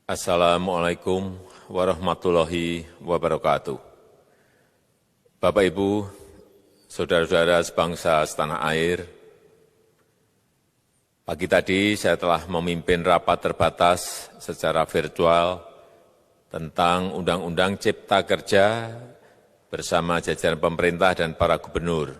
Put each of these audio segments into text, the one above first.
Assalamualaikum warahmatullahi wabarakatuh. Bapak, Ibu, saudara-saudara sebangsa setanah air, pagi tadi saya telah memimpin rapat terbatas secara virtual tentang Undang-Undang Cipta Kerja bersama jajaran pemerintah dan para gubernur.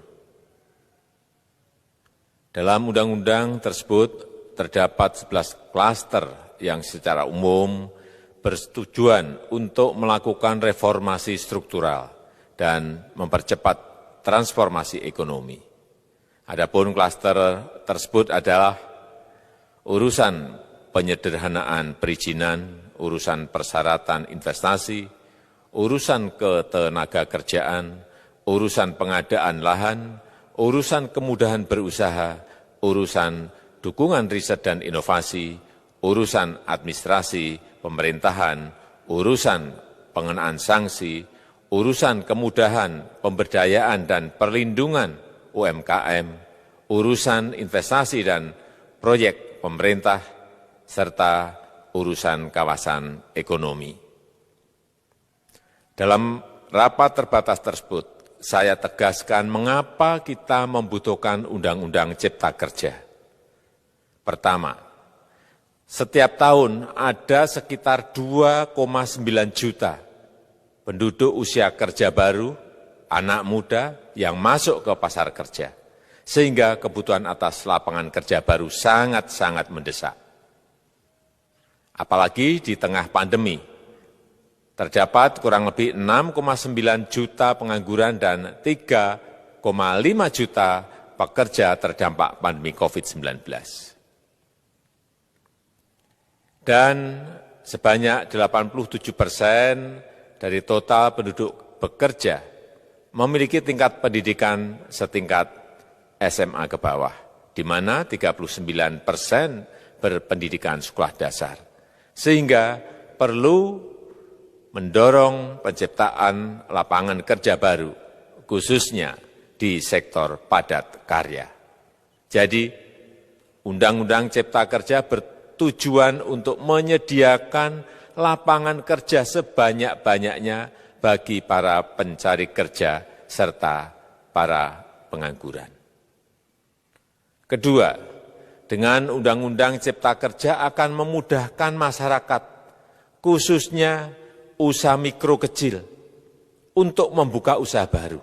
Dalam undang-undang tersebut terdapat 11 klaster yang secara umum bertujuan untuk melakukan reformasi struktural dan mempercepat transformasi ekonomi. Adapun klaster tersebut adalah urusan penyederhanaan perizinan, urusan persyaratan investasi, urusan ketenagakerjaan, urusan pengadaan lahan, urusan kemudahan berusaha, urusan dukungan riset dan inovasi, urusan administrasi pemerintahan, urusan pengenaan sanksi, urusan kemudahan pemberdayaan dan perlindungan UMKM, urusan investasi dan proyek pemerintah, serta urusan kawasan ekonomi. Dalam rapat terbatas tersebut, saya tegaskan mengapa kita membutuhkan Undang-Undang Cipta Kerja. Pertama, setiap tahun ada sekitar 2,9 juta penduduk usia kerja baru, anak muda yang masuk ke pasar kerja, sehingga kebutuhan atas lapangan kerja baru sangat-sangat mendesak. Apalagi di tengah pandemi, terdapat kurang lebih 6,9 juta pengangguran dan 3,5 juta pekerja terdampak pandemi COVID-19. Dan sebanyak 87% dari total penduduk bekerja memiliki tingkat pendidikan setingkat SMA ke bawah, di mana 39% berpendidikan sekolah dasar. Sehingga perlu mendorong penciptaan lapangan kerja baru, khususnya di sektor padat karya. Jadi, Undang-Undang Cipta Kerja bertujuan untuk menyediakan lapangan kerja sebanyak-banyaknya bagi para pencari kerja serta para pengangguran. Kedua, dengan Undang-Undang Cipta Kerja akan memudahkan masyarakat, khususnya usaha mikro kecil, untuk membuka usaha baru.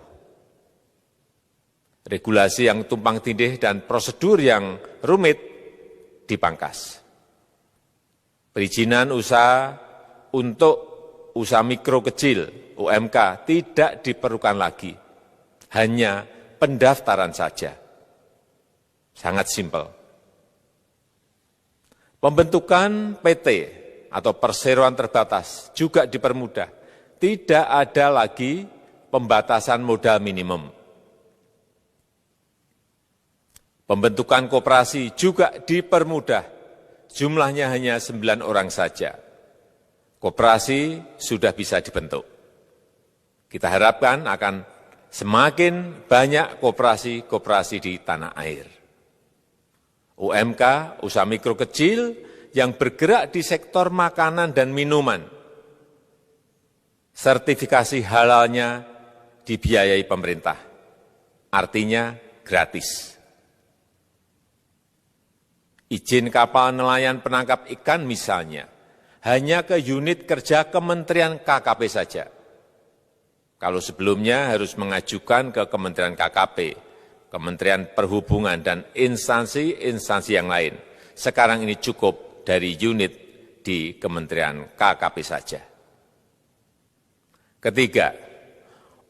Regulasi yang tumpang tindih dan prosedur yang rumit dipangkas. Perizinan usaha untuk usaha mikro kecil, UMK, tidak diperlukan lagi. Hanya pendaftaran saja. Sangat simpel. Pembentukan PT atau perseroan terbatas juga dipermudah. Tidak ada lagi pembatasan modal minimum. Pembentukan koperasi juga dipermudah. Jumlahnya hanya 9 orang saja. Koperasi sudah bisa dibentuk. Kita harapkan akan semakin banyak koperasi-koperasi di tanah air. UMK, usaha mikro kecil yang bergerak di sektor makanan dan minuman. Sertifikasi halalnya dibiayai pemerintah. Artinya gratis. Izin kapal nelayan penangkap ikan misalnya, hanya ke unit kerja Kementerian KKP saja. Kalau sebelumnya harus mengajukan ke Kementerian KKP, Kementerian Perhubungan, dan instansi-instansi yang lain. Sekarang ini cukup dari unit di Kementerian KKP saja. Ketiga,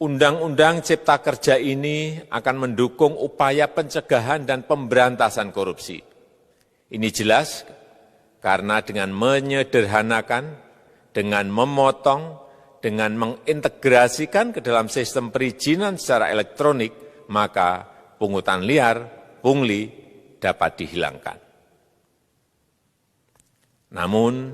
Undang-Undang Cipta Kerja ini akan mendukung upaya pencegahan dan pemberantasan korupsi. Ini jelas karena dengan menyederhanakan, dengan memotong, dengan mengintegrasikan ke dalam sistem perizinan secara elektronik, maka pungutan liar, pungli dapat dihilangkan. Namun,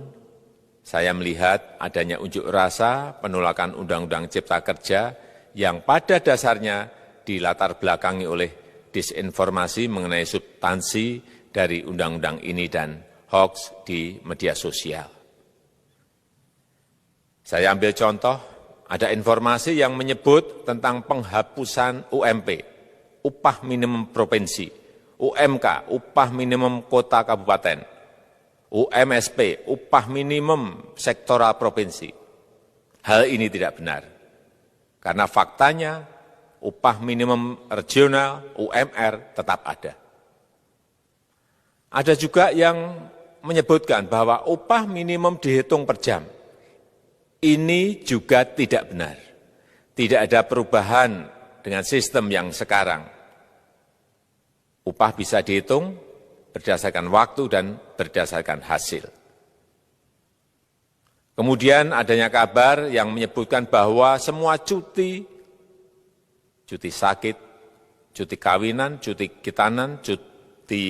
saya melihat adanya unjuk rasa penolakan Undang-Undang Cipta Kerja yang pada dasarnya dilatar belakangi oleh disinformasi mengenai substansi dari undang-undang ini dan hoax di media sosial. Saya ambil contoh, ada informasi yang menyebut tentang penghapusan UMP, upah minimum provinsi, UMK, upah minimum kota kabupaten, UMSP, upah minimum sektoral provinsi. Hal ini tidak benar, karena faktanya upah minimum regional, UMR, tetap ada. Ada juga yang menyebutkan bahwa upah minimum dihitung per jam. Ini juga tidak benar. Tidak ada perubahan dengan sistem yang sekarang. Upah bisa dihitung berdasarkan waktu dan berdasarkan hasil. Kemudian adanya kabar yang menyebutkan bahwa semua cuti sakit, cuti kawinan, cuti khitanan, cuti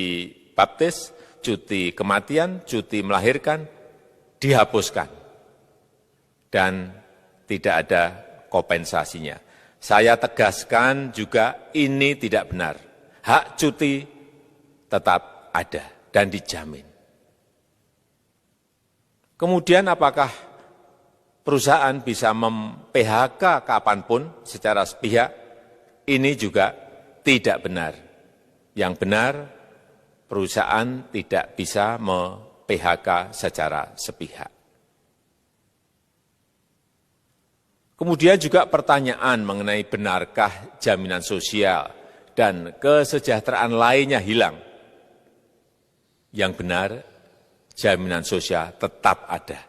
baptis, cuti kematian, cuti melahirkan, dihapuskan. Dan tidak ada kompensasinya. Saya tegaskan juga ini tidak benar. Hak cuti tetap ada dan dijamin. Kemudian apakah perusahaan bisa mem-PHK kapanpun secara sepihak? Ini juga tidak benar. Yang benar, perusahaan tidak bisa mem-PHK secara sepihak. Kemudian juga pertanyaan mengenai benarkah jaminan sosial dan kesejahteraan lainnya hilang. Yang benar, jaminan sosial tetap ada.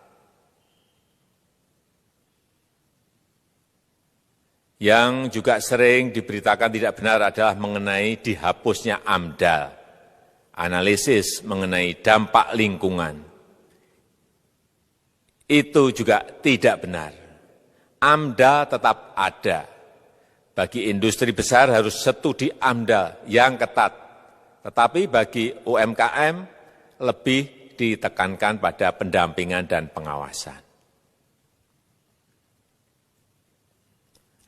Yang juga sering diberitakan tidak benar adalah mengenai dihapusnya AMDAL, analisis mengenai dampak lingkungan. Itu juga tidak benar. AMDAL tetap ada. Bagi industri besar harus studi AMDAL yang ketat. Tetapi bagi UMKM lebih ditekankan pada pendampingan dan pengawasan.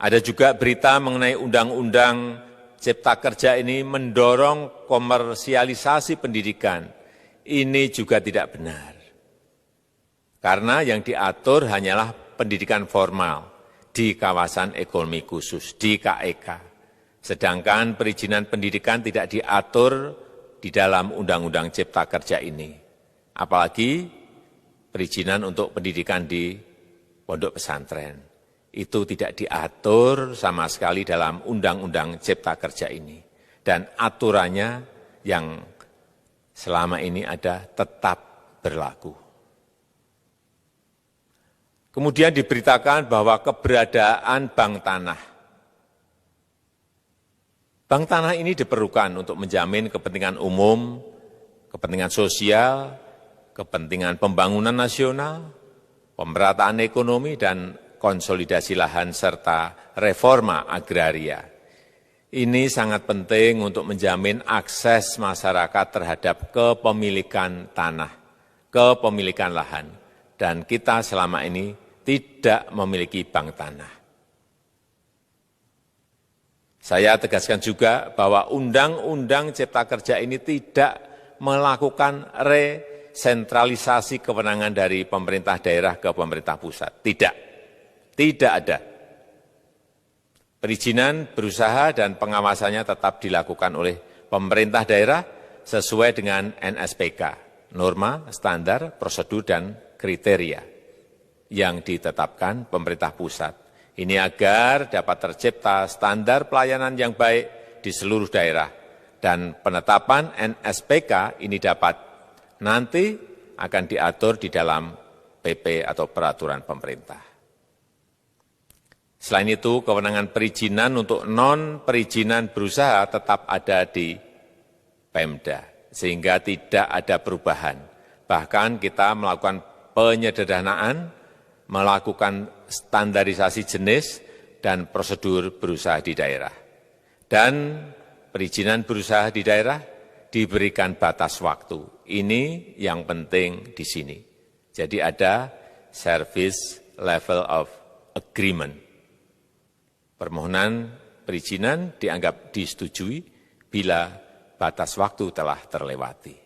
Ada juga berita mengenai Undang-Undang Cipta Kerja ini mendorong komersialisasi pendidikan. Ini juga tidak benar. Karena yang diatur hanyalah pendidikan formal di kawasan ekonomi khusus, di KEK. Sedangkan perizinan pendidikan tidak diatur di dalam Undang-Undang Cipta Kerja ini. Apalagi perizinan untuk pendidikan di pondok pesantren. Itu tidak diatur sama sekali dalam Undang-Undang Cipta Kerja ini. Dan aturannya yang selama ini ada tetap berlaku. Kemudian diberitakan bahwa keberadaan bank tanah. Bank tanah ini diperlukan untuk menjamin kepentingan umum, kepentingan sosial, kepentingan pembangunan nasional, pemerataan ekonomi, dan konsolidasi lahan serta reforma agraria. Ini sangat penting untuk menjamin akses masyarakat terhadap kepemilikan tanah, kepemilikan lahan. Dan kita selama ini tidak memiliki bank tanah. Saya tegaskan juga bahwa Undang-Undang Cipta Kerja ini tidak melakukan resentralisasi kewenangan dari pemerintah daerah ke pemerintah pusat. Tidak ada. Perizinan berusaha dan pengawasannya tetap dilakukan oleh pemerintah daerah sesuai dengan NSPK, norma, standar, prosedur, dan kriteria yang ditetapkan pemerintah pusat. Ini agar dapat tercipta standar pelayanan yang baik di seluruh daerah. Dan penetapan NSPK ini dapat nanti akan diatur di dalam PP atau peraturan pemerintah. Selain itu, kewenangan perizinan untuk non-perizinan berusaha tetap ada di Pemda, sehingga tidak ada perubahan. Bahkan kita melakukan penyederhanaan, melakukan standarisasi jenis dan prosedur berusaha di daerah. Dan perizinan berusaha di daerah diberikan batas waktu. Ini yang penting di sini. Jadi ada service level of agreement. Permohonan perizinan dianggap disetujui bila batas waktu telah terlewati.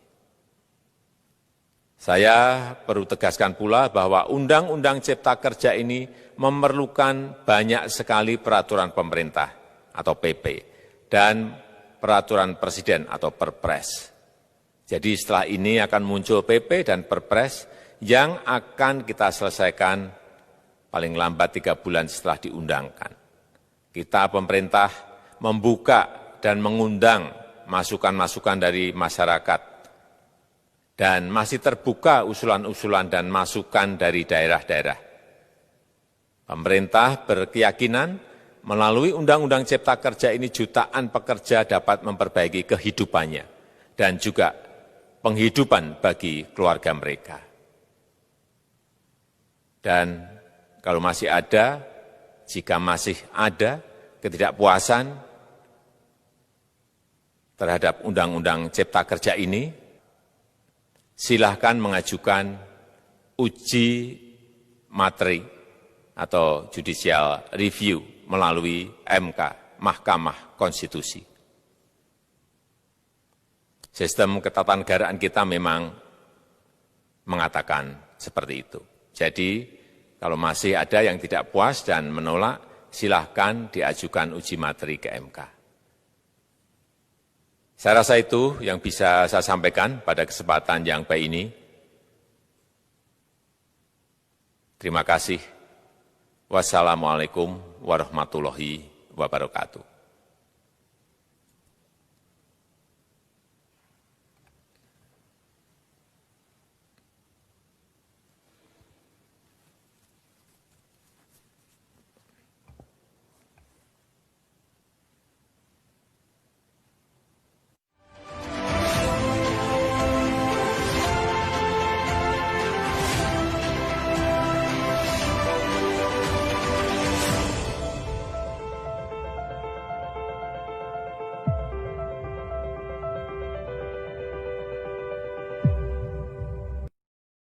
Saya perlu tegaskan pula bahwa Undang-Undang Cipta Kerja ini memerlukan banyak sekali peraturan pemerintah atau PP dan peraturan presiden atau Perpres. Jadi setelah ini akan muncul PP dan Perpres yang akan kita selesaikan paling lambat 3 bulan setelah diundangkan. Kita pemerintah membuka dan mengundang masukan-masukan dari masyarakat dan masih terbuka usulan-usulan dan masukan dari daerah-daerah. Pemerintah berkeyakinan melalui Undang-Undang Cipta Kerja ini jutaan pekerja dapat memperbaiki kehidupannya dan juga penghidupan bagi keluarga mereka. Dan kalau masih ada, jika masih ada ketidakpuasan terhadap Undang-Undang Cipta Kerja ini, silahkan mengajukan uji materi atau judicial review melalui MK, Mahkamah Konstitusi. Sistem ketatanegaraan kita memang mengatakan seperti itu. Jadi, kalau masih ada yang tidak puas dan menolak, silahkan diajukan uji materi ke MK. Saya rasa itu yang bisa saya sampaikan pada kesempatan yang baik ini. Terima kasih. Wassalamualaikum warahmatullahi wabarakatuh.